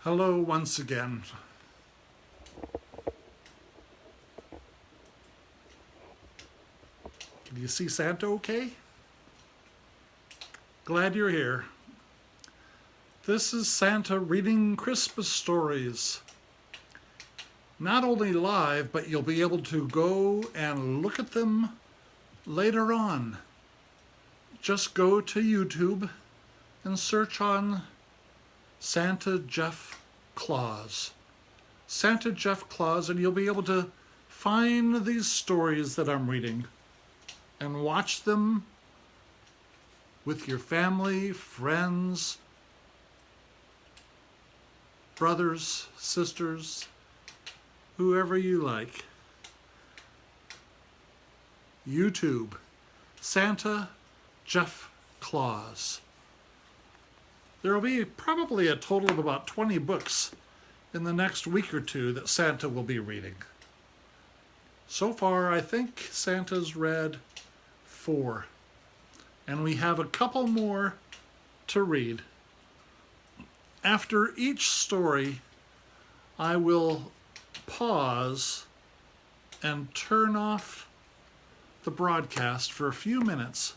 Hello once again. Can you see Santa okay? Glad you're here. This is Santa reading Christmas stories. Not only live, but you'll be able to go and look at them later on. Just go to YouTube and search on Santa Jeff Claus. Santa Jeff Claus, and you'll be able to find these stories that I'm reading and watch them with your family, friends, brothers, sisters, whoever you like. YouTube, Santa Jeff Claus. There will be probably a total of about 20 books in the next week or two that Santa will be reading. So far, I think Santa's read 4, and we have a couple more to read. After each story, I will pause and turn off the broadcast for a few minutes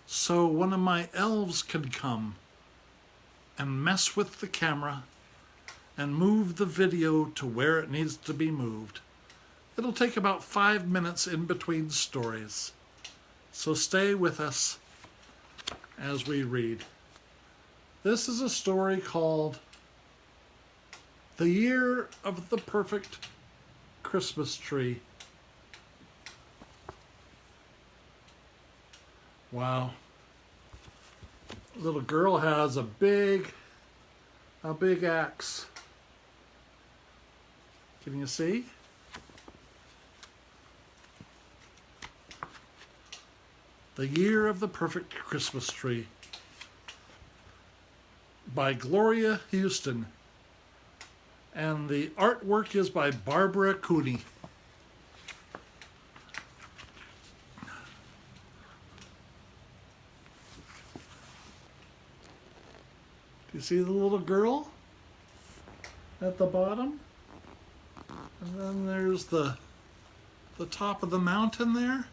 so one of my elves can come and mess with the camera and move the video to where it needs to be moved. It'll take about 5 minutes in between stories. So stay with us as we read. This is a story called The Year of the Perfect Christmas Tree. Wow. Little girl has a big axe. Can you see? The Year of the Perfect Christmas Tree by Gloria Houston. And the artwork is by Barbara Cooney. Do you see the little girl at the bottom? And then there's the top of the mountain there.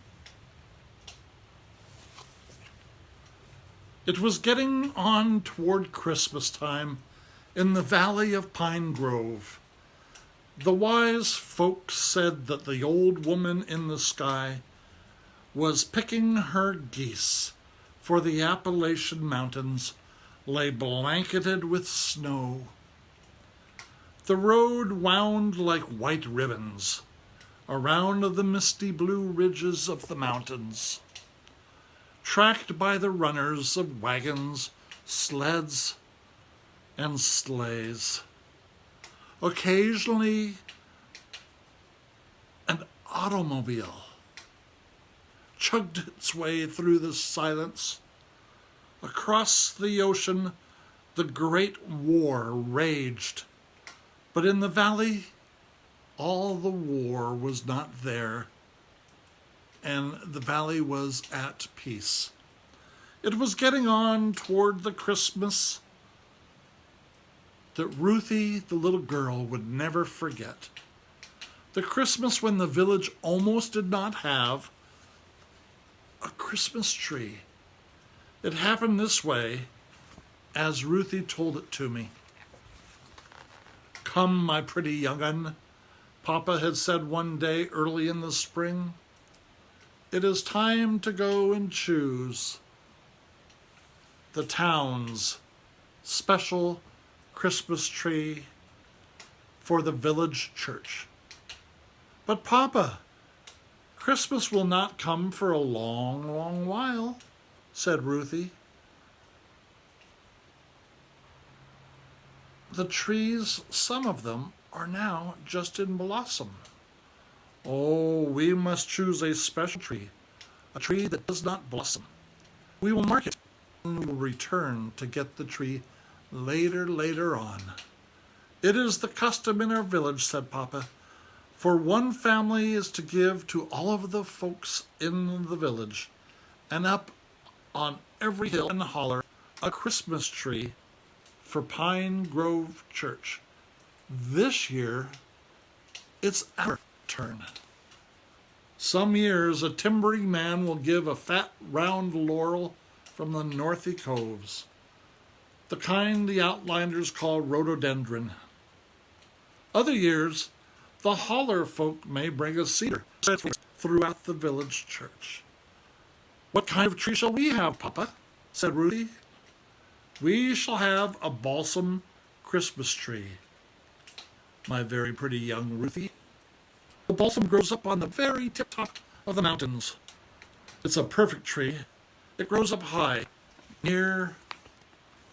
It was getting on toward Christmas time in the valley of Pine Grove. The wise folks said that the old woman in the sky was picking her geese, for the Appalachian Mountains lay blanketed with snow. The road wound like white ribbons around the misty blue ridges of the mountains, tracked by the runners of wagons, sleds, and sleighs. Occasionally, an automobile chugged its way through the silence. Across the ocean, the Great War raged, but in the valley, all the war was not there, and the valley was at peace. It was getting on toward the Christmas that Ruthie, the little girl, would never forget. The Christmas when the village almost did not have a Christmas tree. It happened this way, as Ruthie told it to me. "Come, my pretty young un," Papa had said one day early in the spring. "It is time to go and choose the town's special Christmas tree for the village church." "But Papa, Christmas will not come for a long, long while," said Ruthie. "The trees, some of them, are now just in blossom." "Oh, we must choose a special tree, a tree that does not blossom. We will mark it and we will return to get the tree later on. It is the custom in our village," said Papa, "for one family is to give to all of the folks in the village, and up on every hill and holler a Christmas tree for Pine Grove Church. This year, it's our turn. Some years, a timbering man will give a fat, round laurel from the Northy Coves, the kind the outlanders call rhododendron. Other years, the holler folk may bring a cedar throughout the village church. "What kind of tree shall we have, Papa?" said Ruthie. "We shall have a balsam Christmas tree, my very pretty young Ruthie. The balsam grows up on the very tip-top of the mountains. It's a perfect tree. It grows up high, near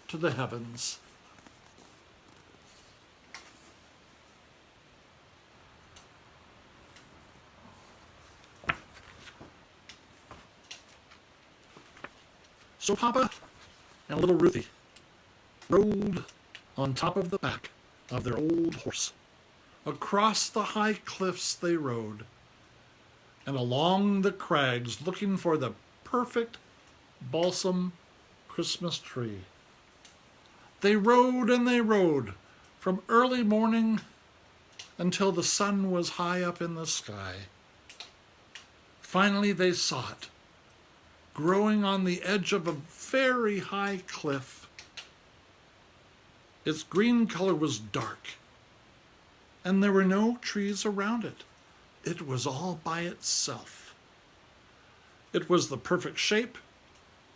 to the heavens." So Papa and little Ruthie rode on top of the back of their old horse. Across the high cliffs they rode, and along the crags looking for the perfect balsam Christmas tree. They rode and they rode from early morning until the sun was high up in the sky. Finally they saw it, growing on the edge of a very high cliff. Its green color was dark, and there were no trees around it. It was all by itself. It was the perfect shape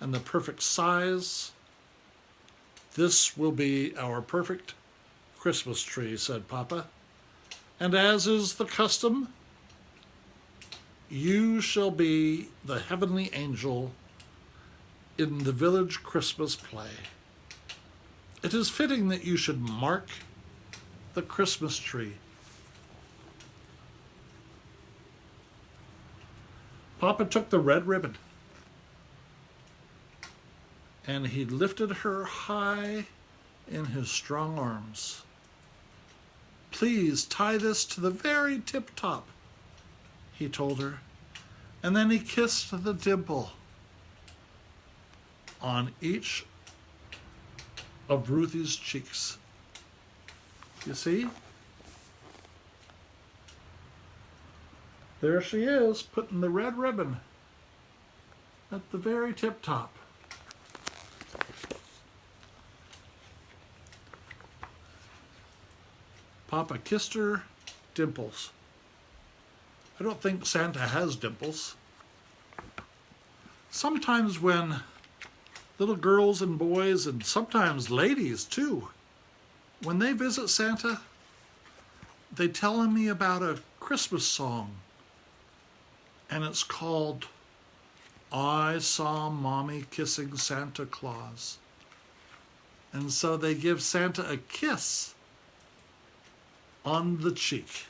and the perfect size. "This will be our perfect Christmas tree," said Papa. "And as is the custom, you shall be the heavenly angel in the village Christmas play. It is fitting that you should mark the Christmas tree." Papa took the red ribbon and he lifted her high in his strong arms. "Please tie this to the very tip-top," he told her, and then he kissed the dimple on each of Ruthie's cheeks. You see? There she is, putting the red ribbon at the very tip-top. Papa kissed her dimples. I don't think Santa has dimples. Sometimes when little girls and boys, and sometimes ladies too, when they visit Santa, they tell me about a Christmas song, and it's called "I Saw Mommy Kissing Santa Claus." And so they give Santa a kiss on the cheek.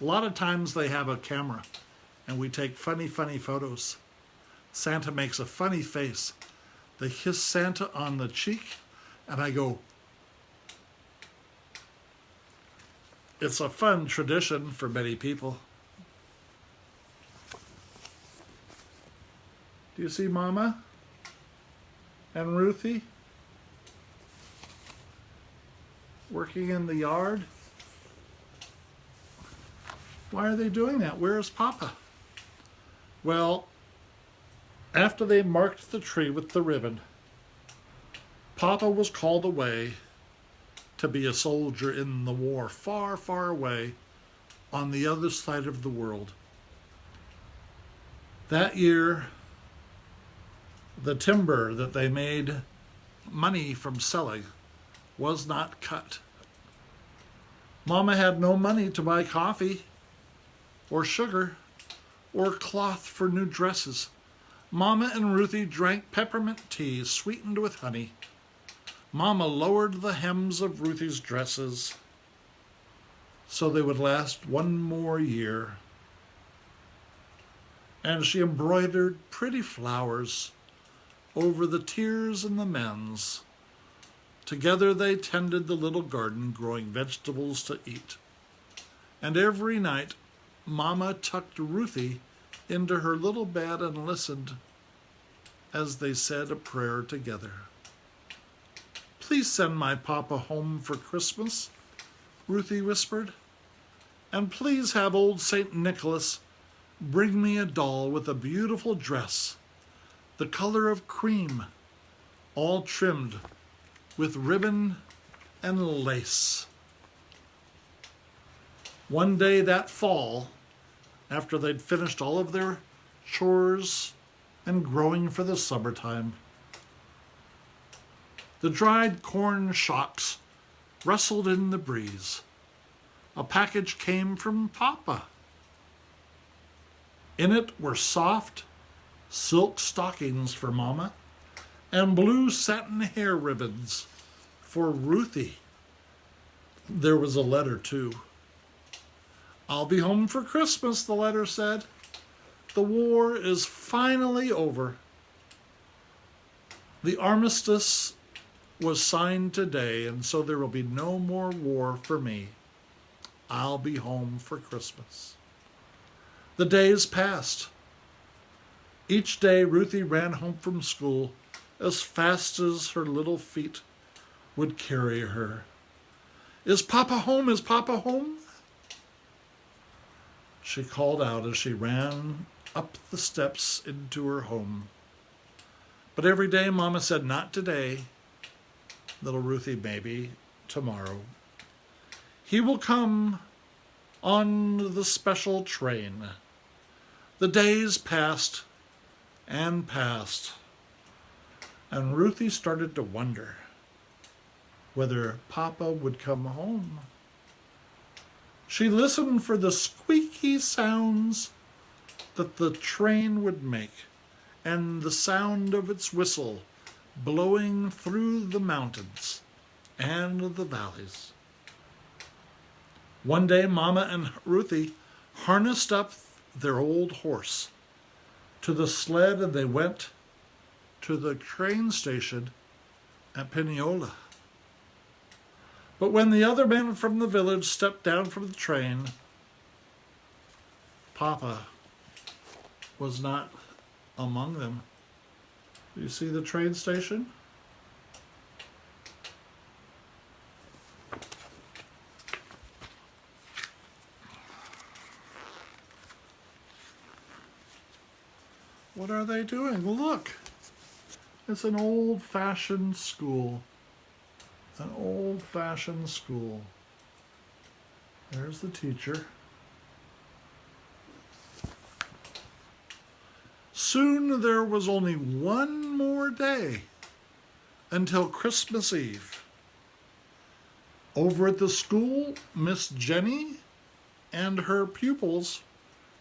A lot of times they have a camera and we take funny photos. Santa makes a funny face. They kiss Santa on the cheek and I go, it's a fun tradition for many people. Do you see Mama and Ruthie working in the yard? Why are they doing that? Where's Papa? Well, after they marked the tree with the ribbon, Papa was called away to be a soldier in the war far, far away on the other side of the world. That year, the timber that they made money from selling was not cut. Mama had no money to buy coffee or sugar or cloth for new dresses. Mama and Ruthie drank peppermint tea sweetened with honey. Mama lowered the hems of Ruthie's dresses so they would last one more year. And she embroidered pretty flowers over the tears and the men's. Together they tended the little garden, growing vegetables to eat. And every night, Mama tucked Ruthie into her little bed and listened as they said a prayer together. Please send my papa home for Christmas, Ruthie whispered. And please have old St. Nicholas bring me a doll with a beautiful dress, the color of cream, all trimmed with ribbon and lace. One day that fall, after they'd finished all of their chores and growing for the summertime, the dried corn shocks rustled in the breeze. A package came from Papa. In it were soft silk stockings for Mama and blue satin hair ribbons for Ruthie. There was a letter, too. I'll be home for Christmas, the letter said. The war is finally over. The armistice was signed today, and so there will be no more war for me. I'll be home for Christmas. The days passed. Each day Ruthie ran home from school as fast as her little feet would carry her. Is Papa home? Is Papa home? She called out as she ran up the steps into her home. But every day Mama said, not today, little Ruthie, maybe tomorrow. He will come on the special train. The days passed and passed, and Ruthie started to wonder whether Papa would come home. She listened for the squeaky sounds that the train would make and the sound of its whistle blowing through the mountains and the valleys. One day, Mama and Ruthie harnessed up their old horse to the sled and they went to the train station at Pineola. But when the other men from the village stepped down from the train, Papa was not among them. Do you see the train station? What are they doing? Look, it's an old-fashioned school. An old-fashioned school. There's the teacher. Soon there was only one more day until Christmas Eve. Over at the school, Miss Jenny and her pupils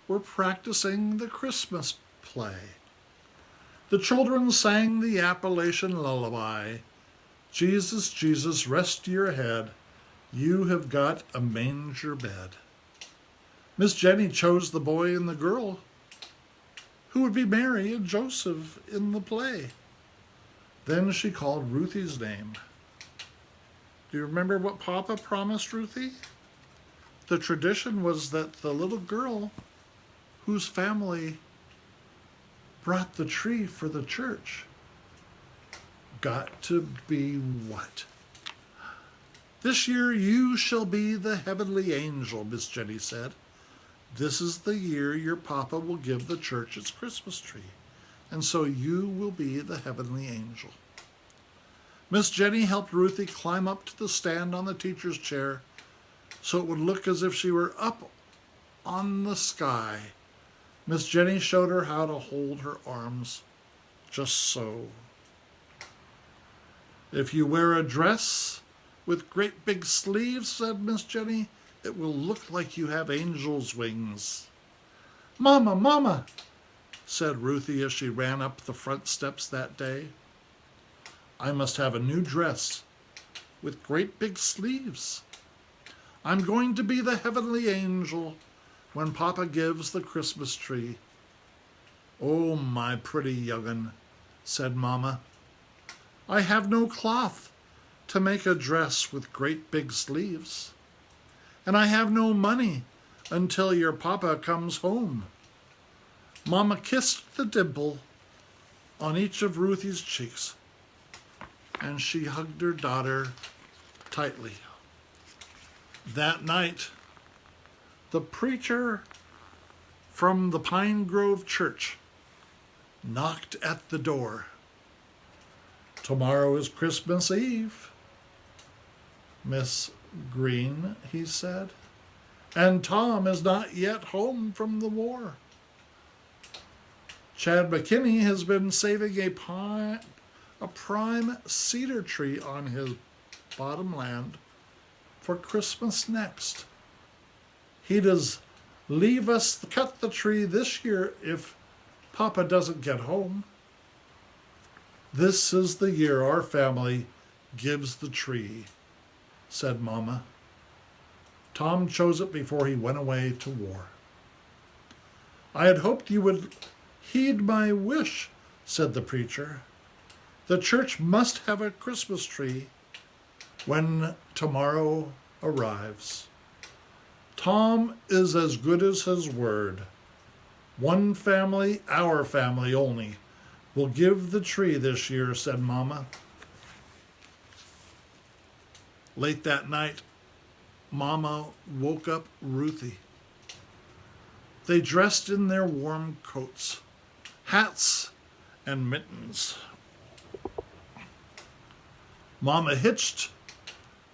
were practicing the Christmas play. The children sang the Appalachian lullaby, Jesus, Jesus, rest your head, you have got a manger bed. Miss Jenny chose the boy and the girl who would be Mary and Joseph in the play. Then she called Ruthie's name. Do you remember what Papa promised Ruthie? The tradition was that the little girl whose family brought the tree for the church got to be what? This year you shall be the heavenly angel, Miss Jenny said. This is the year your Papa will give the church its Christmas tree, and so you will be the heavenly angel. Miss Jenny helped Ruthie climb up to the stand on the teacher's chair so it would look as if she were up on the sky. Miss Jenny showed her how to hold her arms just so. If you wear a dress with great big sleeves, said Miss Jenny, it will look like you have angel's wings. Mama, Mama, said Ruthie as she ran up the front steps that day. I must have a new dress with great big sleeves. I'm going to be the heavenly angel when Papa gives the Christmas tree. Oh, my pretty young'un, said Mama. I have no cloth to make a dress with great big sleeves, and I have no money until your Papa comes home. Mama kissed the dimple on each of Ruthie's cheeks. and she hugged her daughter tightly. That night, the preacher from the Pine Grove Church knocked at the door. "Tomorrow is Christmas Eve, Miss Green," he said, "and Tom is not yet home from the war. Chad McKinney has been saving a prime cedar tree on his bottom land for Christmas next. He does leave us cut the tree this year if Papa doesn't get home. This is the year our family gives the tree," said Mama. "Tom chose it before he went away to war." "I had hoped you would heed my wish," said the preacher. "The church must have a Christmas tree when tomorrow arrives. Tom is as good as his word. One family, our family only, will give the tree this year," said Mama. Late that night, Mama woke up Ruthie. They dressed in their warm coats, hats, and mittens. Mama hitched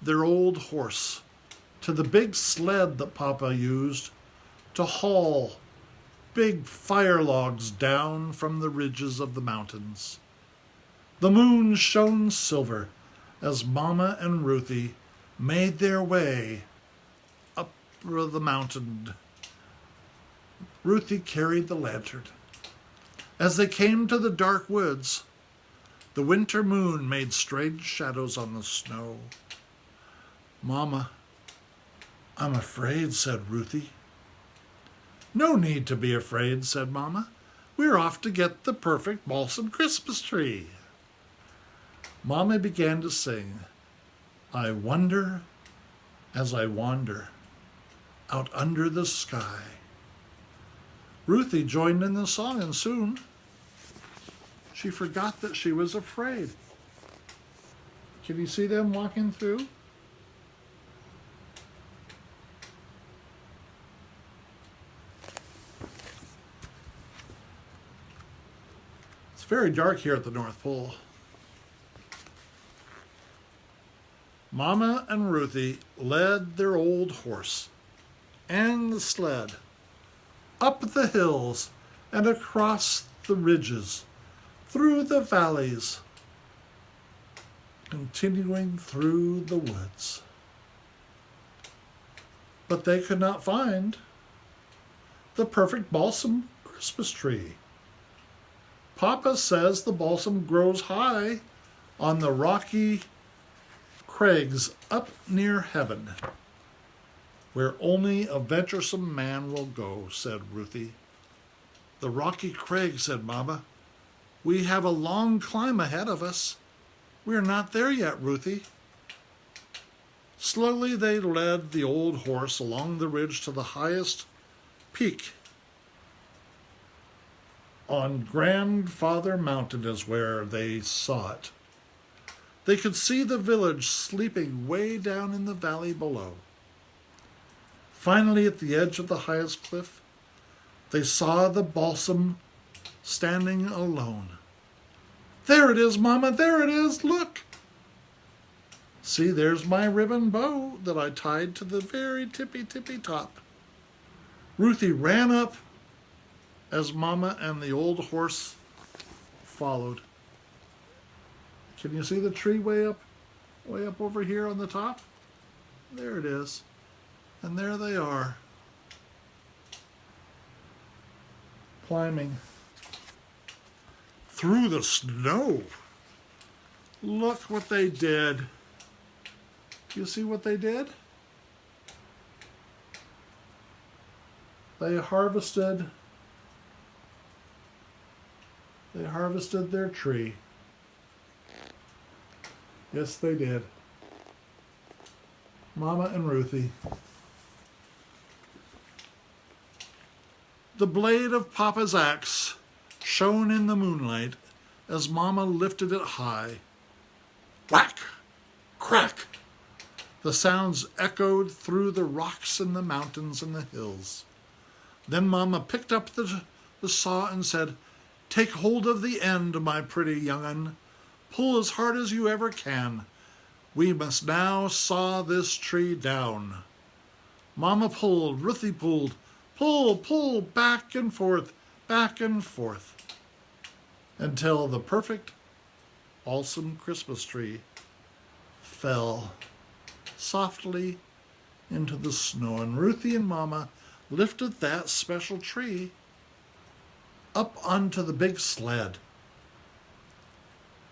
their old horse to the big sled that Papa used to haul big fire logs down from the ridges of the mountains. The moon shone silver as Mama and Ruthie made their way up the mountain. Ruthie carried the lantern. As they came to the dark woods, the winter moon made strange shadows on the snow. "Mama, I'm afraid," said Ruthie. "No need to be afraid," said Mama. "We're off to get the perfect balsam Christmas tree." Mama began to sing, "I wonder as I wander out under the sky." Ruthie joined in the song, and soon she forgot that she was afraid. Can you see them walking through? It's very dark here at the North Pole. Mama and Ruthie led their old horse and the sled up the hills and across the ridges, through the valleys, continuing through the woods. But they could not find the perfect balsam Christmas tree. Papa says the balsam grows high on the rocky crags up near heaven, where only a venturesome man will go," said Ruthie. "The rocky crags," said Mama. "We have a long climb ahead of us. We're not there yet, Ruthie." Slowly they led the old horse along the ridge to the highest peak. On Grandfather Mountain is where they saw it. They could see the village sleeping way down in the valley below. Finally, at the edge of the highest cliff, they saw the balsam standing alone. "There it is, Mama, there it is, look! See, there's my ribbon bow that I tied to the very tippy top." Ruthie ran up as Mama and the old horse followed. Can you see the tree way up over here on the top? There it is. And there they are, climbing through the snow. Look what they did. You see what they did? They harvested their tree. Yes, they did. Mama and Ruthie. The blade of Papa's axe shone in the moonlight as Mama lifted it high. Whack! Crack! The sounds echoed through the rocks and the mountains and the hills. Then Mama picked up the saw and said, "Take hold of the end, my pretty young'un. Pull as hard as you ever can. We must now saw this tree down." Mama pulled, Ruthie pulled, pull, pull, back and forth, until the perfect, balsam Christmas tree fell softly into the snow. And Ruthie and Mama lifted that special tree up onto the big sled.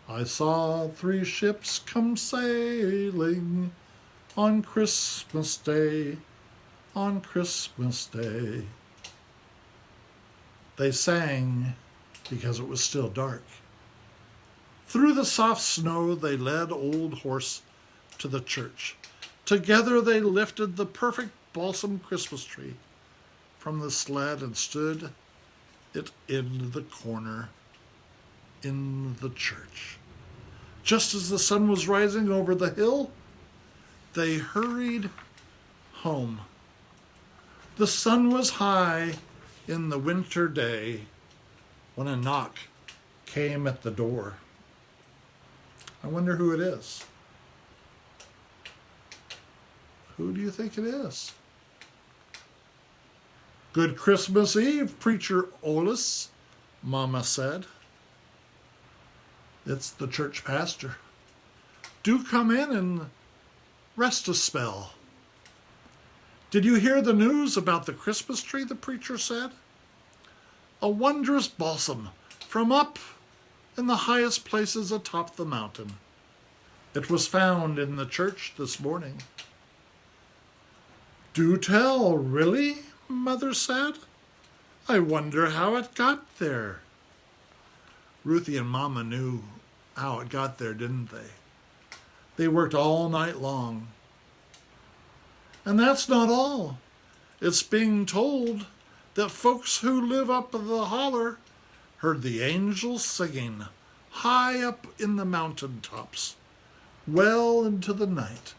I saw 3 ships come sailing on Christmas Day, on Christmas Day. They sang because it was still dark. Through the soft snow they led Old Horse to the church. Together they lifted the perfect balsam Christmas tree from the sled and stood it in the corner in the church. Just as the sun was rising over the hill, they hurried home. The sun was high in the winter day when a knock came at the door. I wonder who it is. Who do you think it is? "Good Christmas Eve, Preacher Olus," Mama said. "It's the church pastor. Do come in and rest a spell." "Did you hear the news about the Christmas tree?" the preacher said. "A wondrous balsam from up in the highest places atop the mountain. It was found in the church this morning." "Do tell, really?" Mother said. "I wonder how it got there." Ruthie and Mama knew how it got there, didn't they? They worked all night long. And that's not all. It's being told that folks who live up the holler heard the angels singing high up in the mountain tops, well into the night.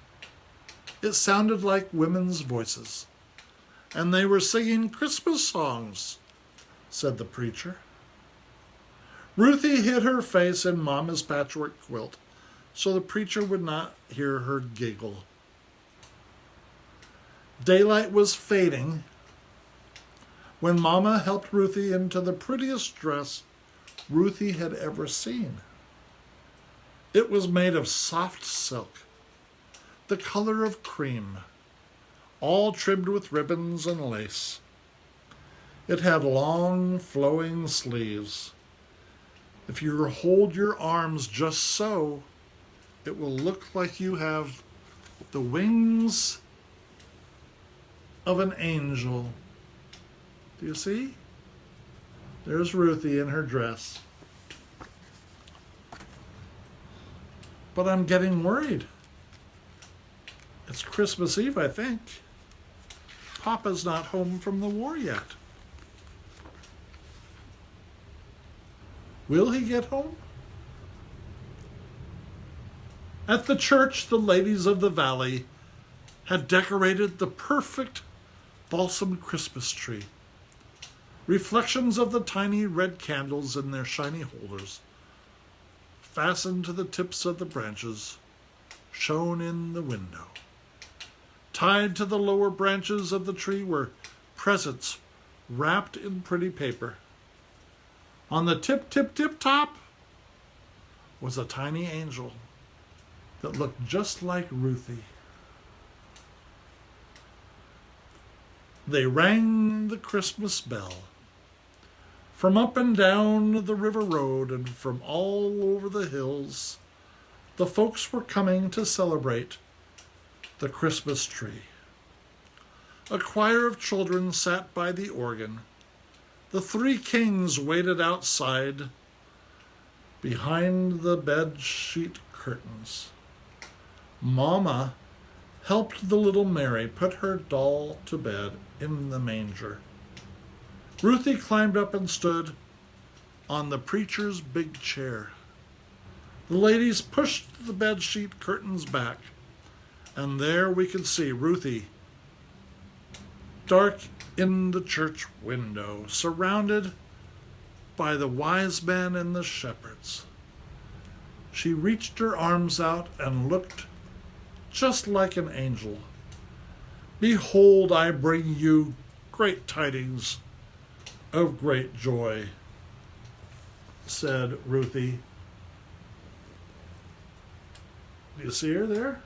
It sounded like women's voices, and they were singing Christmas songs, said the preacher. Ruthie hid her face in Mama's patchwork quilt so the preacher would not hear her giggle. Daylight was fading when Mama helped Ruthie into the prettiest dress Ruthie had ever seen. It was made of soft silk, the color of cream, all trimmed with ribbons and lace. It had long, flowing sleeves. If you hold your arms just so, it will look like you have the wings of an angel. Do you see? There's Ruthie in her dress. But I'm getting worried. It's Christmas Eve, I think. Papa's not home from the war yet. Will he get home? At the church, the ladies of the valley had decorated the perfect balsam Christmas tree. Reflections of the tiny red candles in their shiny holders, fastened to the tips of the branches, shone in the window. Tied to the lower branches of the tree were presents wrapped in pretty paper. On the tip, tip, tip top was a tiny angel that looked just like Ruthie. They rang the Christmas bell. From up and down the river road and from all over the hills, the folks were coming to celebrate the Christmas tree. A choir of children sat by the organ. The 3 kings waited outside behind the bed sheet curtains. Mama helped the little Mary put her doll to bed in the manger. Ruthie climbed up and stood on the preacher's big chair. The ladies pushed the bedsheet curtains back, and there we could see Ruthie, dark in the church window, surrounded by the wise men and the shepherds. She reached her arms out and looked just like an angel. "Behold, I bring you great tidings of great joy," said Ruthie. Do you see her there?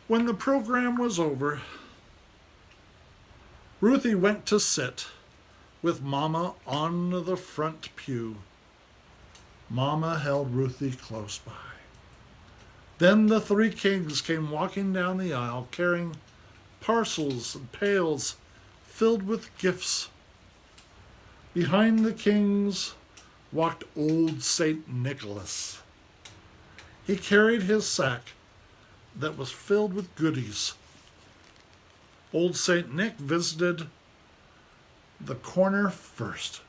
When the program was over, Ruthie went to sit with Mama on the front pew. Mama held Ruthie close by. Then the three kings came walking down the aisle, carrying parcels and pails filled with gifts. Behind the kings walked old St. Nicholas. He carried his sack that was filled with goodies. Old St. Nick visited the corner first.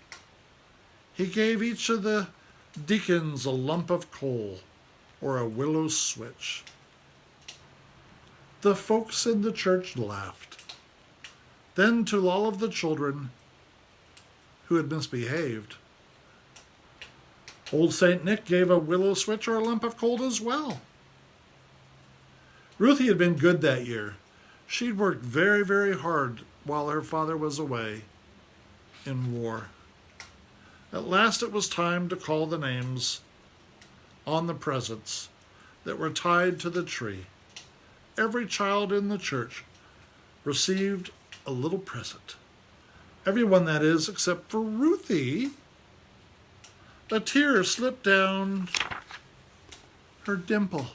He gave each of the deacons a lump of coal or a willow switch. The folks in the church laughed. Then, to all of the children who had misbehaved, old St. Nick gave a willow switch or a lump of coal as well. Ruthie had been good that year. She'd worked very, very hard while her father was away in war. At last it was time to call the names on the presents that were tied to the tree. Every child in the church received a little present. Everyone, that is, except for Ruthie. A tear slipped down her dimple.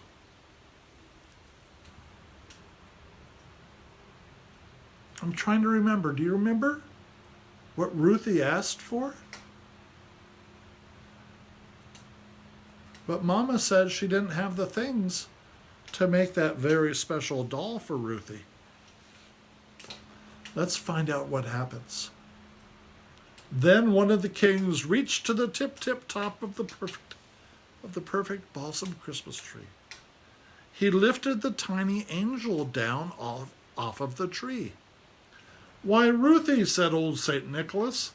I'm trying to remember. Do you remember what Ruthie asked for? But Mama said she didn't have the things to make that very special doll for Ruthie. Let's find out what happens. Then one of the kings reached to the tip top of the perfect balsam Christmas tree. He lifted the tiny angel down off of the tree. "Why, Ruthie," said old St. Nicholas,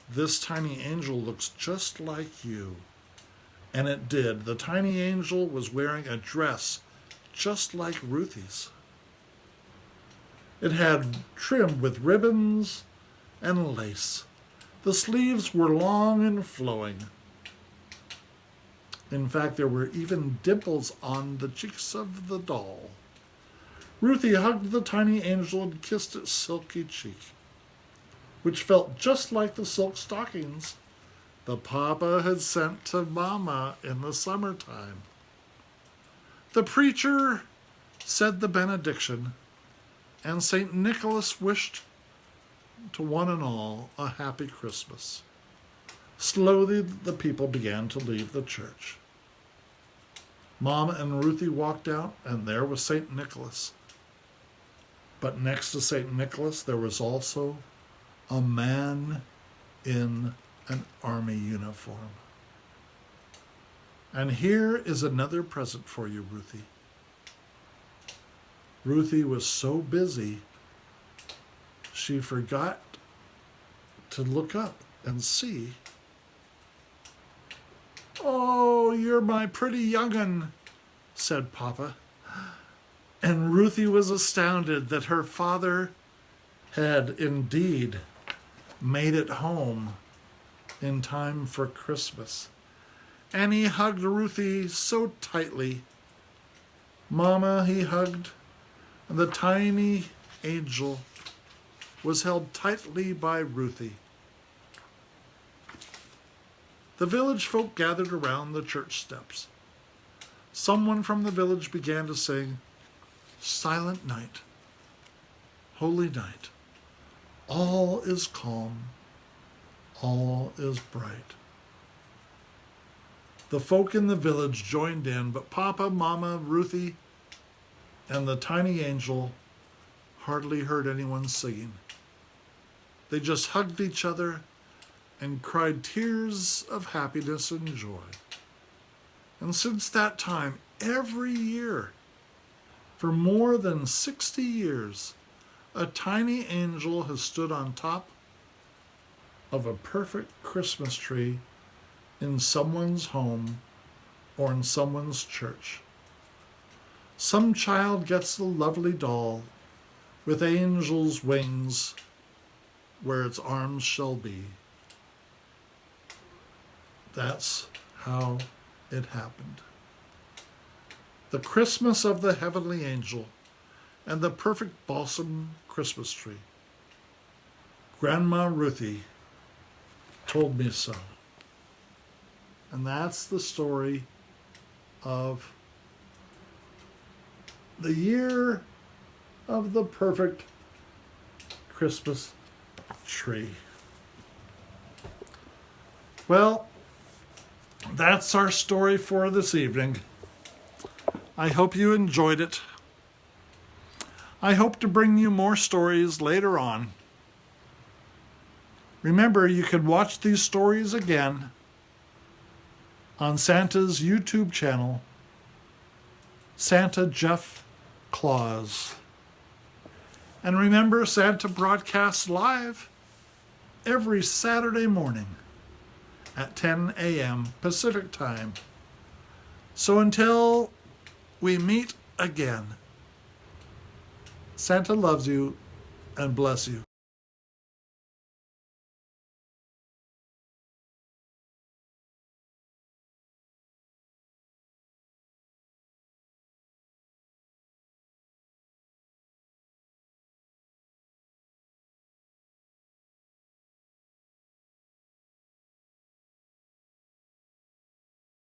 "this tiny angel looks just like you." And it did. The tiny angel was wearing a dress just like Ruthie's. It had trimmed with ribbons and lace. The sleeves were long and flowing. In fact, there were even dimples on the cheeks of the doll. Ruthie hugged the tiny angel and kissed its silky cheek, which felt just like the silk stockings the Papa had sent to Mama in the summertime. The preacher said the benediction, and St. Nicholas wished to one and all a happy Christmas. Slowly the people began to leave the church. Mama and Ruthie walked out, and there was St. Nicholas. But next to St. Nicholas, there was also a man in an army uniform. And here is another present for you, Ruthie. Ruthie was so busy, she forgot to look up and see. "Oh, you're my pretty young'un," said Papa. And Ruthie was astounded that her father had indeed made it home in time for Christmas. And he hugged Ruthie so tightly. Mama he hugged, and the tiny angel was held tightly by Ruthie. The village folk gathered around the church steps. Someone from the village began to sing, "Silent night, holy night, all is calm, all is bright." The folk in the village joined in, but Papa, Mama, Ruthie, and the tiny angel hardly heard anyone singing. They just hugged each other and cried tears of happiness and joy. And since that time, every year, for more than 60 years, a tiny angel has stood on top of a perfect Christmas tree in someone's home or in someone's church. Some child gets the lovely doll with angel's wings where its arms shall be. That's how it happened. The Christmas of the heavenly angel and the perfect balsam Christmas tree. Grandma Ruthie told me so. And that's the story of the year of the perfect Christmas tree. Well, that's our story for this evening. I hope you enjoyed it. I hope to bring you more stories later on. Remember, you can watch these stories again on Santa's YouTube channel, Santa Jeff Claus. And remember, Santa broadcasts live every Saturday morning at 10 a.m. Pacific Time. So until we meet again, Santa loves you and bless you.